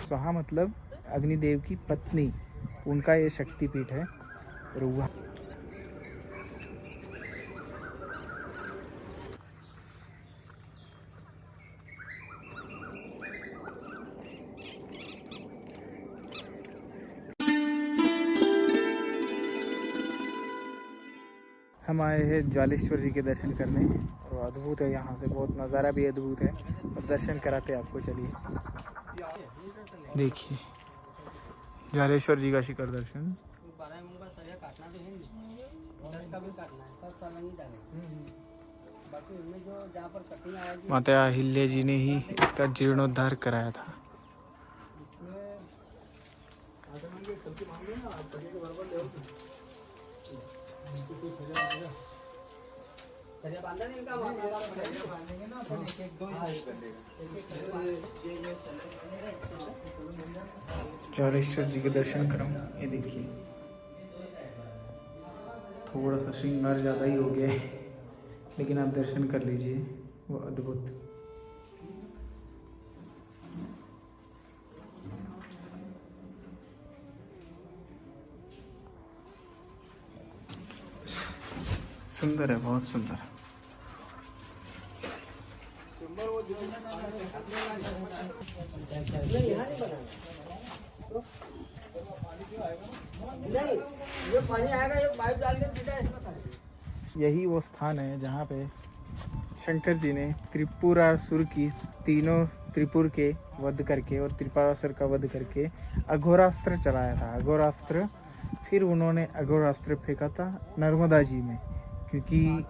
स्वाहा मतलब अग्निदेव की पत्नी, उनका ये शक्तिपीठ है। और वहाँ हम आए हैं ज्वालेश्वर जी के दर्शन करने और अद्भुत है, यहाँ से बहुत नज़ारा भी अद्भुत है और दर्शन कराते आपको। चलिए देखिए ज्वालेश्वर जी का शिखर दर्शन। माता अहिल्या जी ने ही इसका जीर्णोद्धार कराया था। ज्वालेश्वर जी के दर्शन कराऊं। ये देखिए थोड़ा सा श्रृंगार ज़्यादा ही हो गया है, लेकिन आप दर्शन कर लीजिए, वो अद्भुत। सुंदर है, बहुत सुंदर। यही वो स्थान है जहाँ पे शंकर जी ने त्रिपुरासुर की तीनों त्रिपुर के वध करके और त्रिपुरासुर का वध करके अघोरास्त्र चलाया था। अघोरास्त्र फिर उन्होंने अघोरास्त्र फेंका था नर्मदा जी में, क्योंकि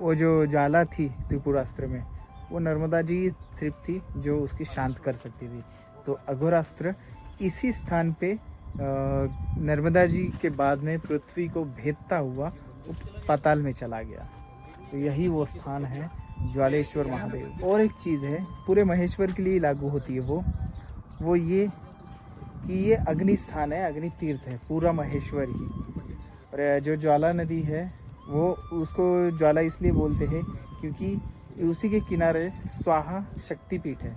वो जो ज्वाला थी त्रिपुरास्त्र में वो नर्मदा जी सिर्फ थी जो उसकी शांत कर सकती थी। तो अघोरास्त्र इसी स्थान पे नर्मदा जी के बाद में पृथ्वी को भेदता हुआ पाताल में चला गया। तो यही वो स्थान है ज्वालेश्वर महादेव। और एक चीज़ है पूरे महेश्वर के लिए लागू होती है, वो ये कि ये अग्नि स्थान है, अग्नि तीर्थ है पूरा महेश्वर ही। और जो ज्वाला नदी है वो उसको ज्वाला इसलिए बोलते हैं क्योंकि उसी के किनारे स्वाहा शक्तिपीठ है,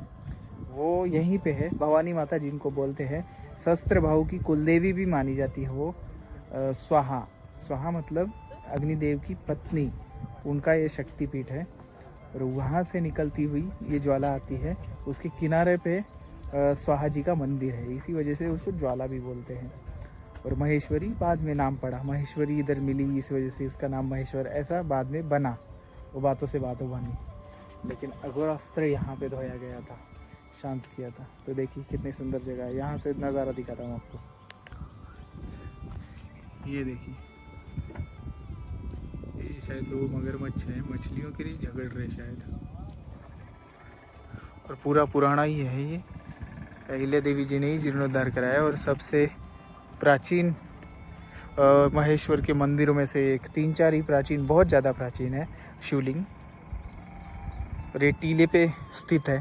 वो यहीं पे है। भवानी माता जिनको बोलते हैं, सहस्त्र भाव की कुलदेवी भी मानी जाती है वो। स्वाहा, स्वाहा मतलब अग्निदेव की पत्नी, उनका ये शक्तिपीठ है। और वहाँ से निकलती हुई ये ज्वाला आती है, उसके किनारे पे स्वाहा जी का मंदिर है, इसी वजह से उसको ज्वाला भी बोलते हैं। और महेश्वरी बाद में नाम पड़ा, महेश्वरी इधर मिली इस वजह से इसका नाम महेश्वर ऐसा बाद में बना, वो बातों से बातों बनी। लेकिन अघोरास्त्र यहाँ पे धोया गया था, शांत किया था। तो देखिए कितनी सुंदर जगह है, यहाँ से नज़ारा दिखाता हूँ आपको। ये देखिए, ये शायद दो मगरमच्छ हैं, मछलियों के लिए झगड़ रहे शायद। और पूरा पुराना ही है ये, अहिल्या देवी जी ने ही जीर्णोद्धार कराया। और सबसे प्राचीन महेश्वर के मंदिरों में से एक, 3-4 ही प्राचीन, बहुत ज़्यादा प्राचीन है शिवलिंग। और ये टीले पे स्थित है,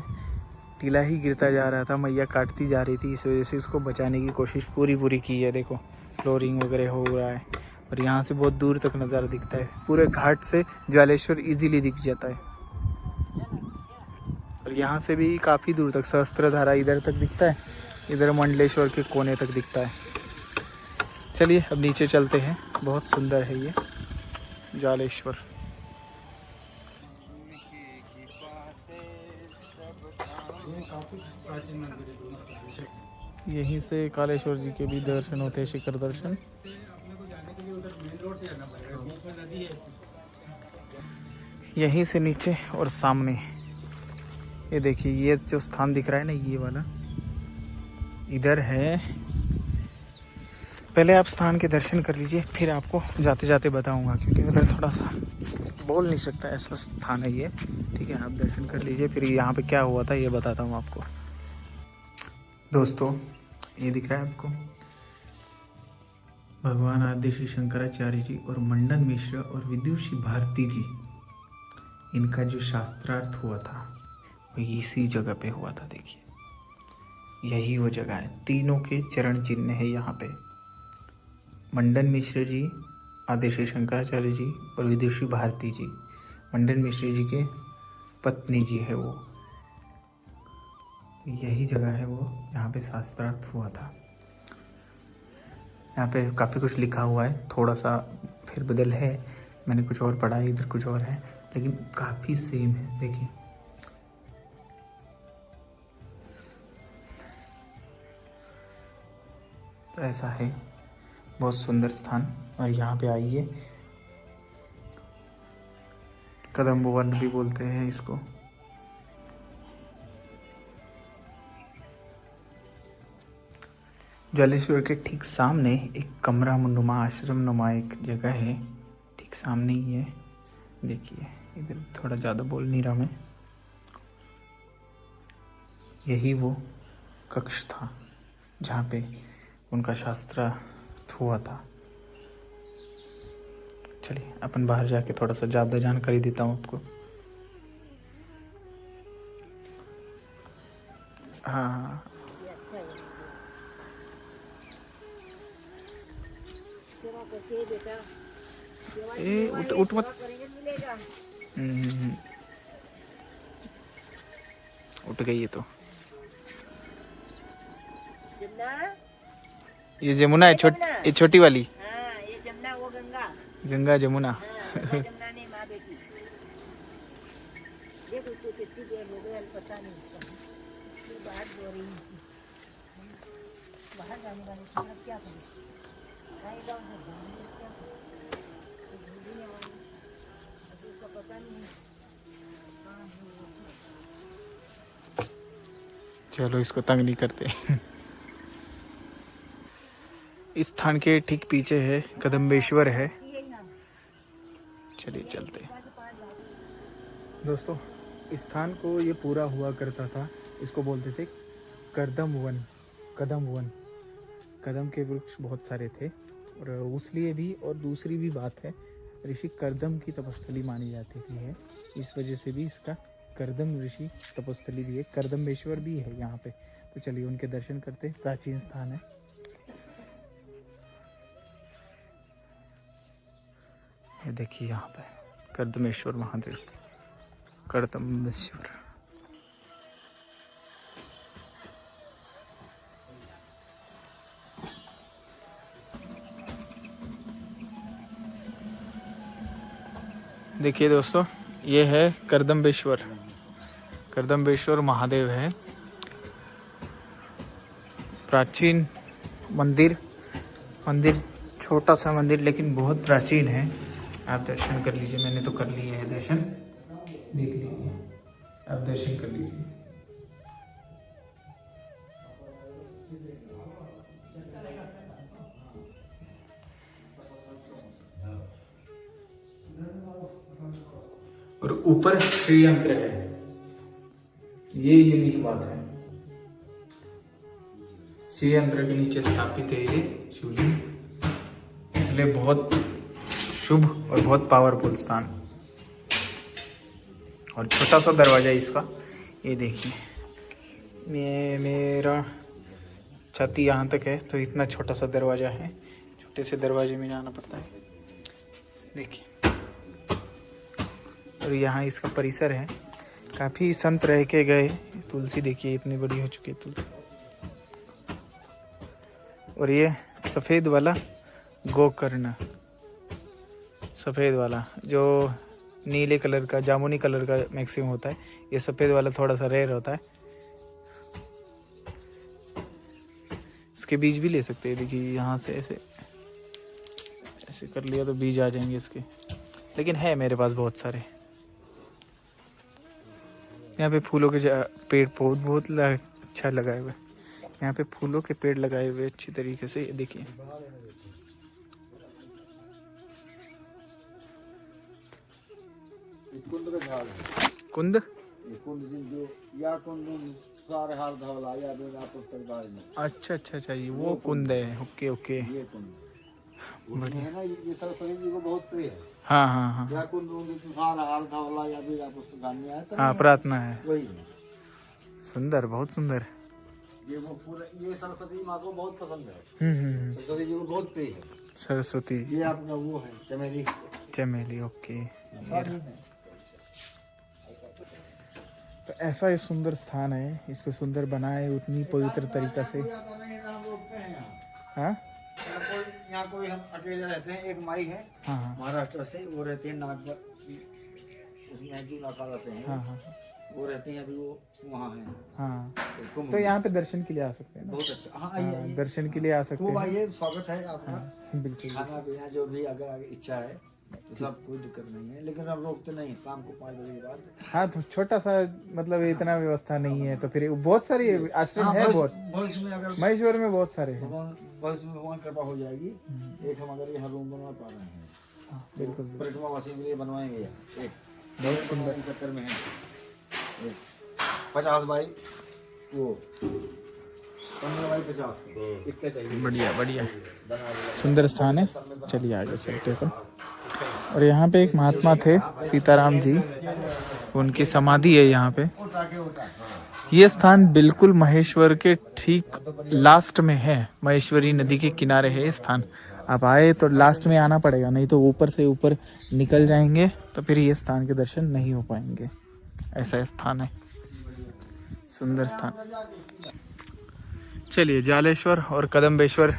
टीला ही गिरता जा रहा था, मैया काटती जा रही थी, इस वजह से इसको बचाने की कोशिश पूरी की है। देखो फ्लोरिंग वगैरह हो रहा है और यहाँ से बहुत दूर तक नज़ारा दिखता है, पूरे घाट से ज्वालेश्वर इजीली दिख जाता है। और यहाँ से भी काफ़ी दूर तक सहस्त्रधारा इधर तक दिखता है, इधर मंडलेश्वर के कोने तक दिखता है। चलिए अब नीचे चलते हैं, बहुत सुंदर है ये ज्वालेश्वर। यहीं से कालेश्वर जी के भी दर्शन होते हैं, शिखर दर्शन। यहीं से नीचे और सामने ये देखिए, ये जो स्थान दिख रहा है ना, ये वाला इधर है। पहले आप स्थान के दर्शन कर लीजिए, फिर आपको जाते जाते बताऊंगा, क्योंकि उधर थोड़ा सा बोल नहीं सकता, ऐसा स्थान है ये। ठीक है, आप दर्शन कर लीजिए, फिर यहाँ पे क्या हुआ था ये बताता हूँ आपको। दोस्तों ये दिख रहा है आपको, भगवान आद्य श्री शंकराचार्य जी और मंडन मिश्र और विदुषी भारती जी, इनका जो शास्त्रार्थ हुआ था वो इसी जगह पे हुआ था। देखिए यही वो जगह है, तीनों के चरण चिन्ह है यहाँ पे। मंडन मिश्र जी, आद्य श्री शंकराचार्य जी और विदुषी भारती जी, मंडन मिश्र जी के पत्नी जी है वो। यही जगह है वो यहाँ पे शास्त्रार्थ हुआ था। यहाँ पे काफ़ी कुछ लिखा हुआ है, थोड़ा सा फिर बदल है, मैंने कुछ और पढ़ा है, इधर कुछ और है, लेकिन काफ़ी सेम है। देखिए तो ऐसा है, बहुत सुंदर स्थान। और यहाँ पे आइए, कदम वन भी बोलते हैं इसको। जलेश्वर के ठीक सामने एक कमरा नुमा आश्रम नुमा एक जगह है, ठीक सामने ही है। देखिए इधर थोड़ा ज़्यादा बोल नहीं रहा मैं। यही वो कक्ष था जहाँ पे उनका शास्त्रार्थ हुआ था। चलिए अपन बाहर जाके थोड़ा सा ज़्यादा जानकारी देता हूँ आपको। हाँ ए उठ उठ मत। उठ गई ये तो। ये जमुना है, ये छोटी वाली। हाँ, ये जमुना, वो गंगा। गंगा जमुना। गंगा जमुना ने माँ बेटी। देख उसको कितनी देर हो गई, पता नहीं उसका। ये बात हो रही थी। बाहर जाने वाले समय क्या करें? कहीं गाँव से जाएंगे क्या करें? तो जल्दी नहीं आएंगे। अभी उसका पता नहीं। हाँ, चलो इसको तंग नहीं करते। इस स्थान के ठीक पीछे है कदम्बेश्वर है। चलिए चलते। दोस्तों इस स्थान को ये पूरा हुआ करता था, इसको बोलते थे करदम वन। कदम वन, कदम के वृक्ष बहुत सारे थे, और उसलिए भी और दूसरी भी बात है, ऋषि करदम की तपस्थली मानी जाती है, इस वजह से भी इसका करदम ऋषि तपस्थली भी है, करदम्बेश्वर भी है यहाँ पे। तो चलिए उनके दर्शन करते। प्राचीन स्थान है। ये देखिए यहाँ पे करदमेश्वर महादेव, करदमेश्वर। देखिए दोस्तों, ये है करदम्बेश्वर। करदम्बेश्वर महादेव है, प्राचीन मंदिर। छोटा सा मंदिर लेकिन बहुत प्राचीन है। आप दर्शन कर लीजिए, मैंने तो कर लिया है दर्शन, देख लीजिए, आप दर्शन कर लीजिए। और ऊपर श्री यंत्र है, ये यूनिक बात है। श्री यंत्र के नीचे स्थापित है ये शिवलिंग, इसलिए बहुत शुभ और बहुत पावरफुल स्थान। और छोटा सा दरवाजा इसका, ये देखिए, मेरा छाती यहाँ तक है, तो इतना छोटा सा दरवाजा है। छोटे से दरवाजे में जाना पड़ता है, देखिए। और यहाँ इसका परिसर है, काफ़ी संत रह के गए। तुलसी देखिए इतनी बड़ी हो चुकी है तुलसी। और ये सफ़ेद वाला गोकर्ण, सफ़ेद वाला जो नीले कलर का, जामुनी कलर का मैक्सिमम होता है, ये सफ़ेद वाला थोड़ा सा रेयर होता है। इसके बीज भी ले सकते हैं, देखिए यहाँ से ऐसे ऐसे कर लिया तो बीज आ जाएंगे इसके, लेकिन है मेरे पास बहुत सारे। यहाँ पे फूलों के पेड़ बहुत अच्छा लगाए हुए, यहाँ पे फूलों के पेड़ लगाए हुए अच्छी तरीके से, देखिए। कुंद जो या कुंद सारे हाल धवला या बिना पुस्तक धारी। अच्छा ये वो कुंद है। ओके ये कुंद बढ़िया है ना, ये सरस्वती जी को बहुत प्रिय है। हाँ या कुंद सारे हाल धवला या बिना पुस्तक धारी है, तो हाँ, प्रार्थना है। वही सुंदर, बहुत सुंदर। ये वो पूरा, ये सरस्वती माँ को बहुत पसंद है। सरस्वती जी को बहुत प्रिय है सरस्वती। ये आपका वो है चमेली। चमेली, ओके। तो ऐसा ये सुंदर स्थान है, इसको सुंदर बनाए उतनी पवित्र तरीका से। तो नहीं ना हम रुकते हैं यहाँ। हाँ यहाँ कोई हम अकेले रहते हैं। एक माई है हाँ हाँ महाराष्ट्र से, वो रहती है नागपुर, उसमें जो नाकाला से है, हाँ हाँ वो रहते हैं, अभी वो वहाँ है। हाँ। कुंभ तो यहाँ पे दर्शन के लिए आ सकते हैं ना? बहुत अच्छा। हाँ आइए हाँ, आइए, दर्शन के लिए आ सकते खूब हैं। आइए, स्वागत है आपका। हाँ, बिल्कुल। खाना पीना जो भी अगर आगे इच्छा है तो सब कोई दिक्कत नहीं है, लेकिन हम रोकते नहीं शाम को 5 बजे के बाद। हाँ तो छोटा सा मतलब इतना व्यवस्था नहीं है, तो फिर बहुत सारी आश्रम है, बहुत भविष्य में अगर महेश्वर में बहुत सारे हैं। भविष्य में भगवान कृपा हो जाएगी, एक हम अगर यहाँ रूम बनवा पा रहे हैं, हाँ, बिल्कुल बिल्कुल। परिक्रमा वासियों के लिए बनवाएंगे एक बहुत सुंदर। चक्कर में है 50 बाई वो 15 बाई 50 इतने चाहिए। बढ़िया बढ़िया सुंदर स्थान है। चलिए आगे चलते हैं अपन। और यहाँ पे एक महात्मा थे सीताराम जी, उनकी समाधि है यहाँ पे। ये स्थान बिल्कुल महेश्वर के ठीक लास्ट में है, महेश्वरी नदी के किनारे है ये स्थान। आप आए तो लास्ट में आना पड़ेगा, नहीं तो ऊपर से ऊपर निकल जाएंगे तो फिर ये स्थान के दर्शन नहीं हो पाएंगे। ऐसा स्थान है, सुंदर स्थान। चलिए जालेश्वर और कदम्बेश्वर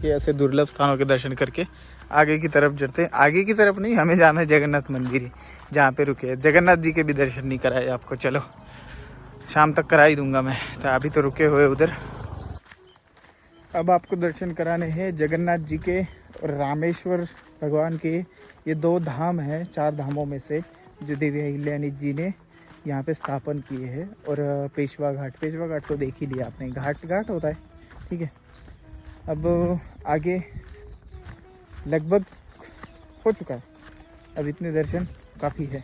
के ऐसे दुर्लभ स्थानों के दर्शन करके आगे की तरफ चलते। आगे की तरफ नहीं, हमें जाना है जगन्नाथ मंदिर, जहाँ पे रुके। जगन्नाथ जी के भी दर्शन नहीं कराए आपको, चलो शाम तक करा ही दूंगा मैं, तो अभी तो रुके हुए उधर। अब आपको दर्शन कराने हैं जगन्नाथ जी के और रामेश्वर भगवान के। ये 2 धाम हैं 4 धामों में से, जो देवी अहिल्यानी जी ने यहाँ पे स्थापन किए हैं। और पेशवा घाट तो देख ही लिया आपने, घाट होता है, ठीक है। अब आगे लगभग हो चुका है, अब इतने दर्शन काफ़ी है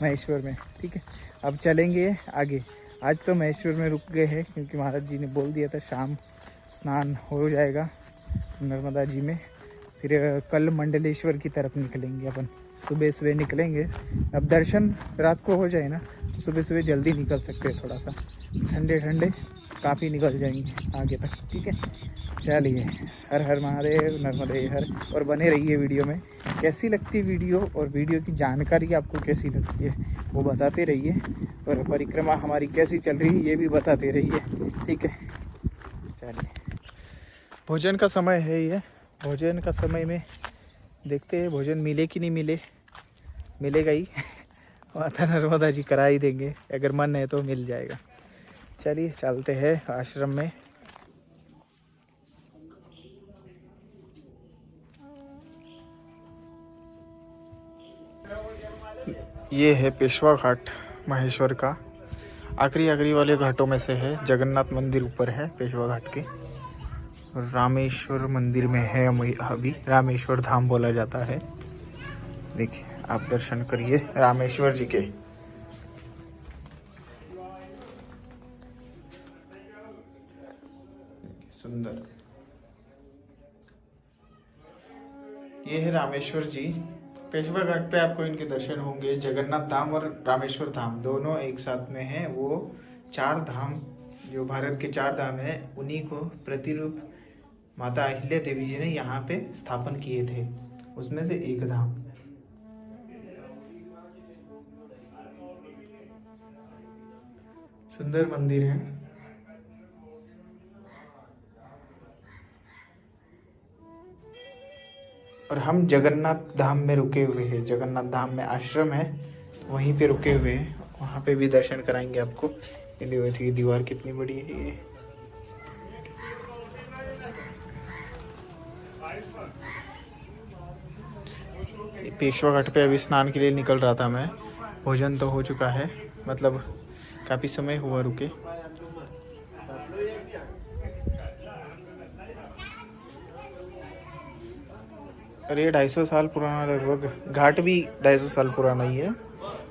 महेश्वर में, ठीक है। अब चलेंगे आगे। आज तो महेश्वर में रुक गए हैं क्योंकि महाराज जी ने बोल दिया था शाम स्नान हो जाएगा नर्मदा जी में। फिर कल मंडलेश्वर की तरफ निकलेंगे अपन, सुबह निकलेंगे। अब दर्शन रात को हो जाए ना तो सुबह जल्दी निकल सकते हैं, थोड़ा सा ठंडे काफ़ी निकल जाएंगे आगे तक, ठीक है। चलिए, हर हर महादेव, नर्मदे हर। और बने रहिए वीडियो में। कैसी लगती वीडियो और वीडियो की जानकारी आपको कैसी लगती है वो बताते रहिए, और परिक्रमा हमारी कैसी चल रही है ये भी बताते रहिए, ठीक है। चलिए, भोजन का समय है ये। भोजन का समय में देखते हैं भोजन मिले कि नहीं मिले, मिलेगा ही माता नर्मदा जी करा ही देंगे, अगर मन है तो मिल जाएगा। चलिए चलते हैं आश्रम में। ये है पेशवा घाट महेश्वर का, आखिरी वाले घाटों में से है। जगन्नाथ मंदिर ऊपर है पेशवा घाट के, रामेश्वर मंदिर में है अभी, रामेश्वर धाम बोला जाता है। देखिए आप दर्शन करिए रामेश्वर जी के। सुंदर, ये है रामेश्वर जी। पेशवा घाट पे आपको इनके दर्शन होंगे। जगन्नाथ धाम और रामेश्वर धाम दोनों एक साथ में है। वो 4 धाम जो भारत के 4 धाम है, उन्हीं को प्रतिरूप माता अहिल्या देवी जी ने यहाँ पे स्थापन किए थे, उसमें से एक धाम। सुंदर मंदिर है। और हम जगन्नाथ धाम में रुके हुए हैं। जगन्नाथ धाम में आश्रम है, वहीं पे रुके हुए हैं। वहाँ पे भी दर्शन कराएंगे आपको। इंडिया की दीवार कितनी बड़ी है ये। पेशवा घाट पे अभी स्नान के लिए निकल रहा था मैं। भोजन तो हो चुका है, मतलब काफ़ी समय हुआ रुके। अरे 250 साल पुराना लगभग घाट भी 250 साल पुराना ही है,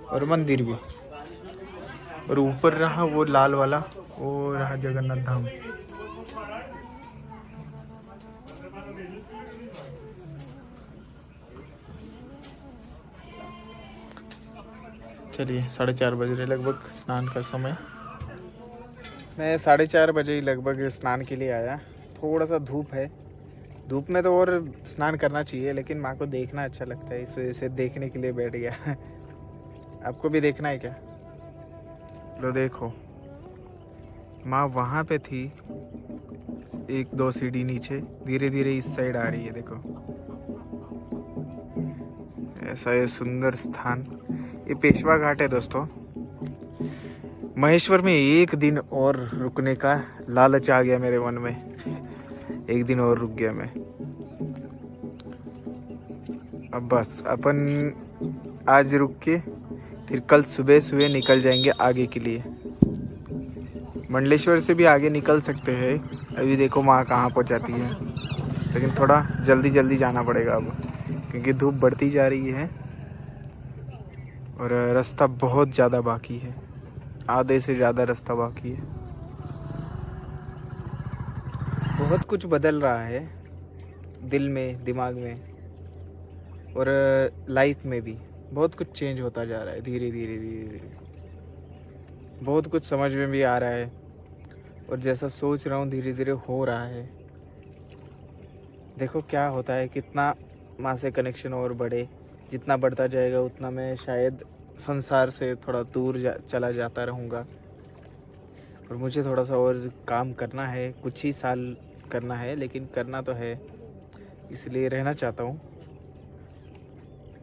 और मंदिर भी। और ऊपर रहा वो लाल वाला, वो रहा जगन्नाथ धाम। चलिए 4:30 बज रहे लगभग स्नान का समय। मैं 4:30 बजे ही लगभग स्नान के लिए आया। थोड़ा सा धूप है, धूप में तो और स्नान करना चाहिए, लेकिन माँ को देखना अच्छा लगता है, इस वजह से देखने के लिए बैठ गया। आपको भी देखना है क्या? लो देखो, माँ वहाँ पे थी, 1-2 सीढ़ी नीचे, धीरे धीरे इस साइड आ रही है। देखो ऐसा ये सुंदर स्थान, ये पेशवा घाट है दोस्तों। महेश्वर में एक दिन और रुकने का लालच आ गया मेरे मन में। एक दिन और रुक गया मैं। अब बस अपन आज रुक के फिर कल सुबह सुबह निकल जाएंगे आगे के लिए। मंडलेश्वर से भी आगे निकल सकते हैं। अभी देखो माँ कहाँ पहुँचाती है, लेकिन थोड़ा जल्दी जल्दी जाना पड़ेगा अब, क्योंकि धूप बढ़ती जा रही है और रास्ता बहुत ज़्यादा बाकी है, आधे से ज़्यादा रास्ता बाकी है। बहुत कुछ बदल रहा है दिल में, दिमाग में और लाइफ में भी। बहुत कुछ चेंज होता जा रहा है धीरे धीरे धीरे धीरे। बहुत कुछ समझ में भी आ रहा है और जैसा सोच रहा हूँ धीरे धीरे हो रहा है। देखो क्या होता है, कितना माँ से कनेक्शन और बढ़े, जितना बढ़ता जाएगा उतना मैं शायद संसार से थोड़ा दूर चला जाता रहूँगा। और मुझे थोड़ा सा और काम करना है, कुछ ही साल करना है, लेकिन करना तो है, इसलिए रहना चाहता हूँ।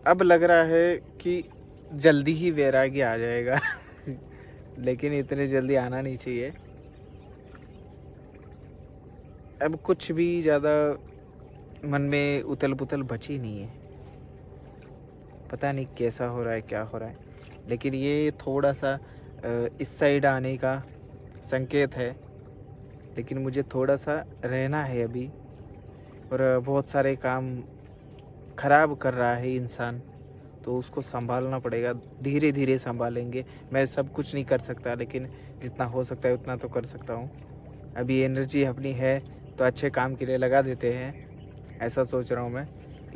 अब लग रहा है कि जल्दी ही वैराग्य आ जाएगा लेकिन इतने जल्दी आना नहीं चाहिए। अब कुछ भी ज़्यादा मन में उथल पुथल बची नहीं है। पता नहीं कैसा हो रहा है, क्या हो रहा है, लेकिन ये थोड़ा सा इस साइड आने का संकेत है। लेकिन मुझे थोड़ा सा रहना है अभी, और बहुत सारे काम खराब कर रहा है इंसान, तो उसको संभालना पड़ेगा। धीरे धीरे संभालेंगे। मैं सब कुछ नहीं कर सकता, लेकिन जितना हो सकता है उतना तो कर सकता हूँ। अभी एनर्जी अपनी है तो अच्छे काम के लिए लगा देते हैं, ऐसा सोच रहा हूँ मैं।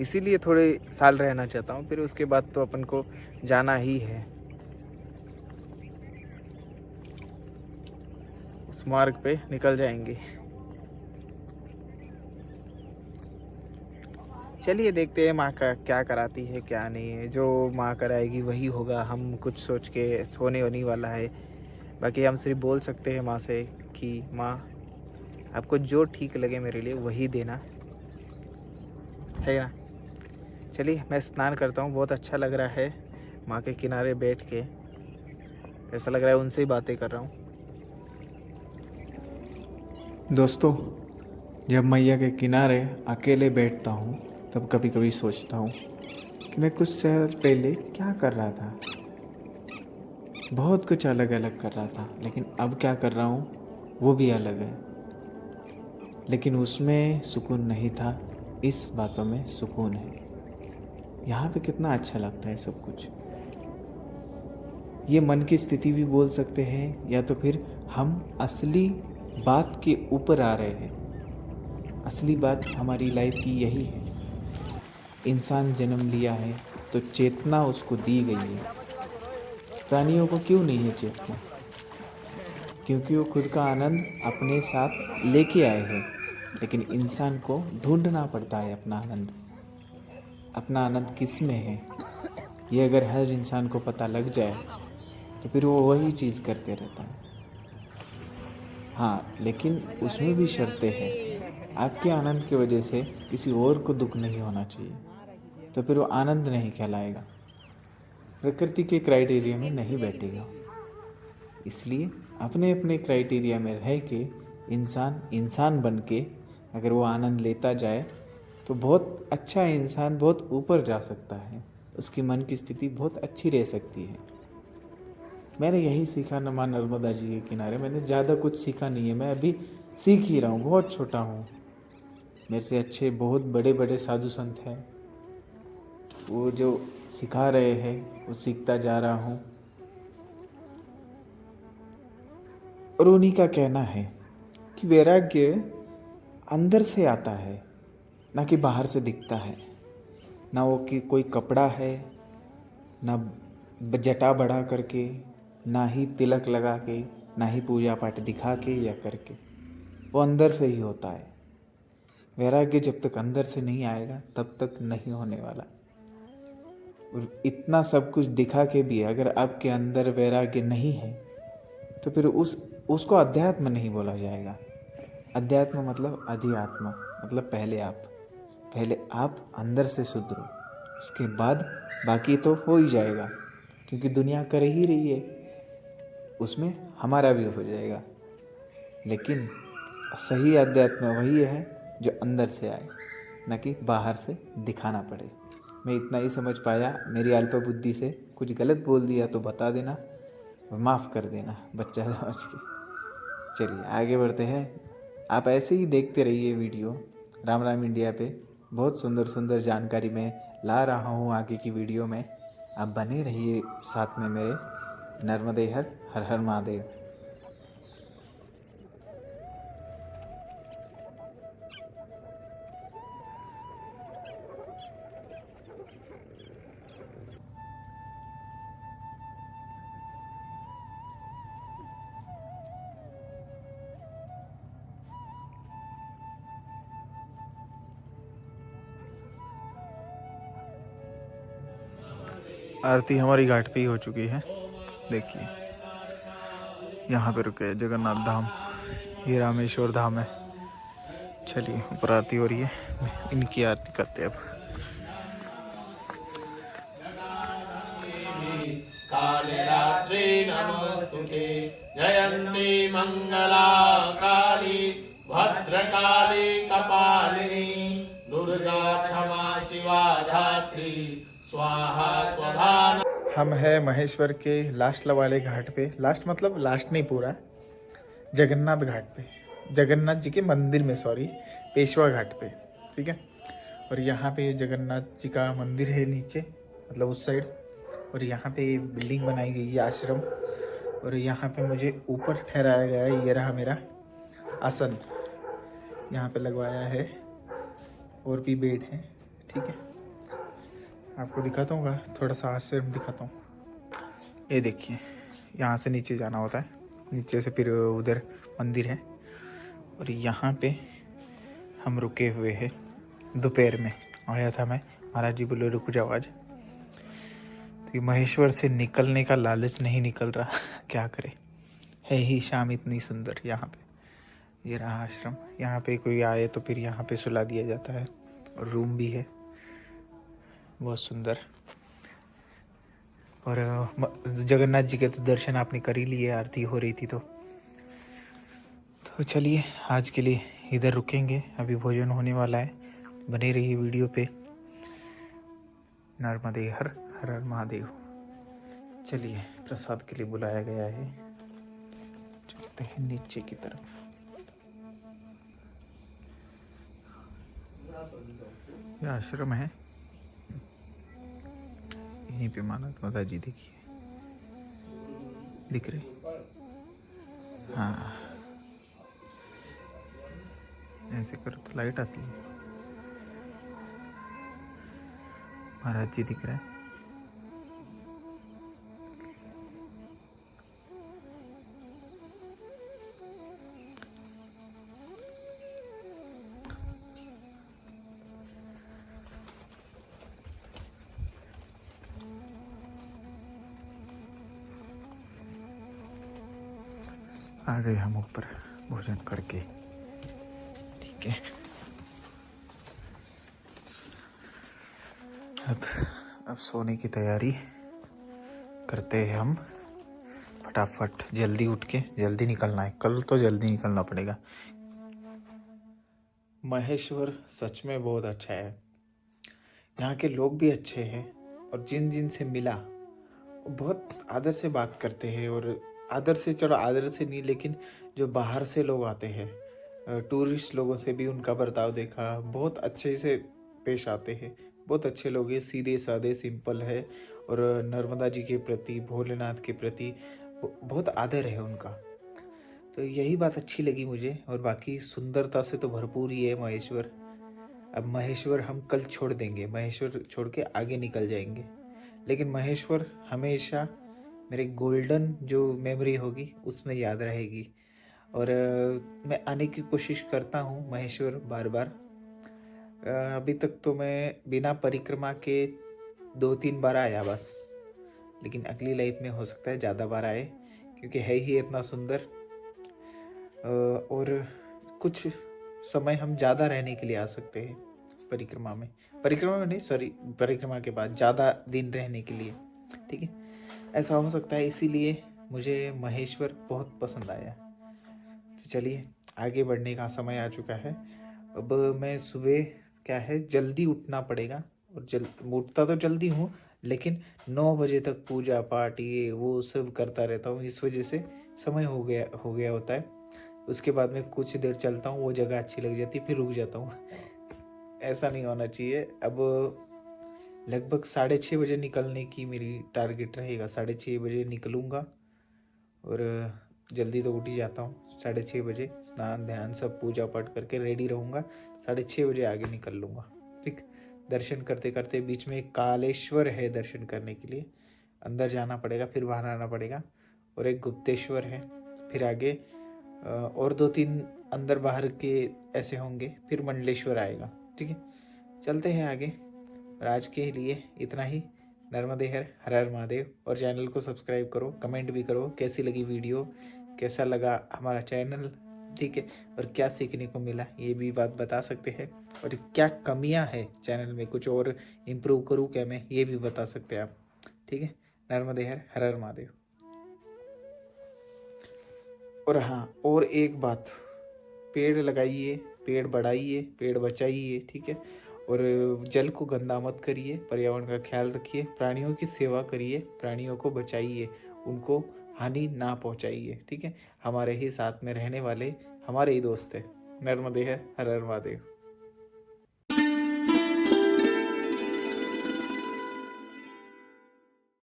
इसीलिए थोड़े साल रहना चाहता हूँ, फिर उसके बाद तो अपन को जाना ही है। उस मार्ग पे निकल जाएंगे। चलिए देखते हैं माँ का क्या कराती है क्या नहीं है। जो माँ कराएगी वही होगा। हम कुछ सोच के सोने होने वाला है। बाकी हम सिर्फ बोल सकते हैं माँ से कि माँ आपको जो ठीक लगे मेरे लिए वही देना, है ना। चलिए मैं स्नान करता हूँ। बहुत अच्छा लग रहा है माँ के किनारे बैठ के, ऐसा लग रहा है उनसे ही बातें कर रहा हूँ। दोस्तों, जब मैया के किनारे अकेले बैठता हूँ तब कभी कभी सोचता हूँ कि मैं कुछ साल पहले क्या कर रहा था। बहुत कुछ अलग अलग कर रहा था, लेकिन अब क्या कर रहा हूँ वो भी अलग है। लेकिन उसमें सुकून नहीं था, इस बातों में सुकून है। यहाँ पे कितना अच्छा लगता है सब कुछ। ये मन की स्थिति भी बोल सकते हैं, या तो फिर हम असली बात के ऊपर आ रहे हैं। असली बात हमारी लाइफ की यही है। इंसान जन्म लिया है तो चेतना उसको दी गई है। प्राणियों को क्यों नहीं है चेतना? क्योंकि वो खुद का आनंद अपने साथ लेके आए हैं। लेकिन इंसान को ढूंढना पड़ता है अपना आनंद। अपना आनंद किस में है, ये अगर हर इंसान को पता लग जाए तो फिर वो वही चीज़ करते रहता है। हाँ, लेकिन उसमें भी शर्तें हैं। आपके आनंद की वजह से किसी और को दुख नहीं होना चाहिए, तो फिर वो आनंद नहीं कहलाएगा, प्रकृति के क्राइटेरिया में नहीं बैठेगा। इसलिए अपने अपने क्राइटेरिया में रह के इंसान बन के अगर वो आनंद लेता जाए तो बहुत अच्छा इंसान बहुत ऊपर जा सकता है। उसकी मन की स्थिति बहुत अच्छी रह सकती है। मैंने यही सीखा माँ नर्मदा जी के किनारे। मैंने ज़्यादा कुछ सीखा नहीं है, मैं अभी सीख ही रहा हूँ, बहुत छोटा हूँ। मेरे से अच्छे बहुत बड़े बड़े साधु संत हैं, वो जो सिखा रहे हैं वो सीखता जा रहा हूँ। और उन्हीं का कहना है कि वैराग्य अंदर से आता है, ना कि बाहर से दिखता है। ना वो कि कोई कपड़ा है, ना जटा बढ़ा करके, ना ही तिलक लगा के, ना ही पूजा पाठ दिखा के या करके। वो अंदर से ही होता है। वैराग्य जब तक अंदर से नहीं आएगा तब तक नहीं होने वाला। और इतना सब कुछ दिखा के भी अगर आपके अंदर वैराग्य नहीं है तो फिर उसको अध्यात्म नहीं बोला जाएगा। अध्यात्म मतलब अधिआत्मा, मतलब पहले आप अंदर से सुधरो, उसके बाद बाकी तो हो ही जाएगा, क्योंकि दुनिया कर ही रही है, उसमें हमारा भी हो जाएगा। लेकिन सही अध्यात्म वही है जो अंदर से आए, न कि बाहर से दिखाना पड़े। मैं इतना ही समझ पाया, मेरी अल्प बुद्धि से कुछ गलत बोल दिया तो बता देना और माफ़ कर देना बच्चा समझ के। चलिए आगे बढ़ते हैं। आप ऐसे ही देखते रहिए वीडियो राम राम इंडिया पे, बहुत सुंदर सुंदर जानकारी मैं ला रहा हूँ आगे की वीडियो में। आप बने रहिए साथ में मेरे। नर्मदे हर हर हर महादेव। आरती हमारी घाट पे ही हो चुकी है। देखिए यहाँ पे रुके जगन्नाथ धाम, ये रामेश्वर धाम है। चलिए ऊपर आरती हो रही है, इनकी आरती करते हैं अब। कालिरात्रि नमोस्तुते जयन्ती मंगला काली भद्रकाली कपालिनी दुर्गा क्षमा शिवा धात्री स्वाहा स्वधा। हम हैं महेश्वर के लास्ट वाले घाट पे। लास्ट मतलब लास्ट नहीं, पूरा जगन्नाथ घाट पे, जगन्नाथ जी के मंदिर में, सॉरी पेशवा घाट पे, ठीक है। और यहाँ पे जगन्नाथ जी का मंदिर है नीचे, मतलब उस साइड। और यहाँ पे बिल्डिंग बनाई गई है, आश्रम। और यहाँ पे मुझे ऊपर ठहराया गया है, ये रहा मेरा आसन यहाँ पे लगवाया है, और भी बेड है, ठीक है। आपको दिखाता हूँ, थोड़ा सा आश्रम दिखाता हूँ। ये देखिए, यहाँ से नीचे जाना होता है, नीचे से फिर उधर मंदिर है। और यहाँ पे हम रुके हुए हैं। दोपहर में आया था मैं, महाराज जी बोले रुक जाओ आज। तो ये महेश्वर से निकलने का लालच नहीं निकल रहा क्या करे, है ही शाम इतनी सुंदर यहाँ पे। ये रहा आश्रम, यहाँ पे कोई आए तो फिर यहाँ पे सुला दिया जाता है। और रूम भी है बहुत सुंदर। और जगन्नाथ जी के तो दर्शन आपने कर ही लिए, आरती हो रही थी तो चलिए आज के लिए इधर रुकेंगे, अभी भोजन होने वाला है। बने रहिए वीडियो पे। नर्मदे हर हर हर महादेव। चलिए प्रसाद के लिए बुलाया गया है, चलते हैं नीचे की तरफ। यह आश्रम है, यहीं पे माता जी देखिए, दिख रहे? हाँ, ऐसे करो तो लाइट आती है। महाराज जी दिख रहा है। आ गए हम ऊपर भोजन करके, ठीक है। अब सोने की तैयारी करते हैं हम फटाफट। जल्दी उठ के जल्दी निकलना है, कल तो जल्दी निकलना पड़ेगा। महेश्वर सच में बहुत अच्छा है, यहाँ के लोग भी अच्छे हैं। और जिन जिन से मिला वो बहुत आदर से बात करते हैं। और आदर से, चलो आदर से नहीं, लेकिन जो बाहर से लोग आते हैं, टूरिस्ट लोगों से भी उनका बर्ताव देखा, बहुत अच्छे से पेश आते हैं। बहुत अच्छे लोग हैं, सीधे साधे सिंपल है। और नर्मदा जी के प्रति, भोलेनाथ के प्रति बहुत आदर है उनका। तो यही बात अच्छी लगी मुझे। और बाकी सुंदरता से तो भरपूर ही है महेश्वर। अब महेश्वर हम कल छोड़ देंगे, महेश्वर छोड़ के आगे निकल जाएंगे, लेकिन महेश्वर हमेशा मेरे गोल्डन जो मेमोरी होगी उसमें याद रहेगी। और मैं आने की कोशिश करता हूँ महेश्वर बार बार। अभी तक तो मैं बिना परिक्रमा के 2-3 बार आया बस, लेकिन अगली लाइफ में हो सकता है ज़्यादा बार आए, क्योंकि है ही इतना सुंदर। और कुछ समय हम ज़्यादा रहने के लिए आ सकते हैं परिक्रमा में नहीं, सॉरी, परिक्रमा के बाद ज़्यादा दिन रहने के लिए, ठीक है, ऐसा हो सकता है। इसीलिए मुझे महेश्वर बहुत पसंद आया। तो चलिए, आगे बढ़ने का समय आ चुका है। अब मैं सुबह क्या है, जल्दी उठना पड़ेगा, और उठता तो जल्दी हूँ, लेकिन 9 बजे तक पूजा पाठ ये वो सब करता रहता हूँ, इस वजह से समय हो गया होता है। उसके बाद में कुछ देर चलता हूँ, वो जगह अच्छी लग जाती है, फिर रुक जाता हूँ। ऐसा नहीं होना चाहिए। अब लगभग 6:30 बजे निकलने की मेरी टारगेट रहेगा। 6:30 बजे निकलूँगा, और जल्दी तो उठ ही जाता हूँ। 6:30 बजे स्नान ध्यान सब पूजा पाठ करके रेडी रहूँगा, 6:30 बजे आगे निकल लूँगा, ठीक। दर्शन करते करते बीच में एक कालेश्वर है दर्शन करने के लिए, अंदर जाना पड़ेगा, फिर बाहर आना पड़ेगा, और एक गुप्तेश्वर है, फिर आगे और 2-3 अंदर बाहर के ऐसे होंगे, फिर मंडलेश्वर आएगा, ठीक है। चलते हैं आगे, और आज के लिए इतना ही। नर्मदे हर हर महादेव। और चैनल को सब्सक्राइब करो, कमेंट भी करो कैसी लगी वीडियो, कैसा लगा हमारा चैनल, ठीक है, और क्या सीखने को मिला ये भी बात बता सकते हैं, और क्या कमियां हैं चैनल में, कुछ और इम्प्रूव करूँ क्या मैं, ये भी बता सकते हैं आप, ठीक है। नर्मदे हर हर महादेव। और हाँ, और एक बात, पेड़ लगाइए, पेड़ बढ़ाइए, पेड़ बचाइए, ठीक है। और जल को गंदा मत करिए, पर्यावरण का ख्याल रखिए, प्राणियों की सेवा करिए, प्राणियों को बचाइए, उनको हानि ना पहुंचाइए, ठीक है। हमारे ही साथ में रहने वाले हमारे ही दोस्त हैं। नर्मदे हर हर महादेव।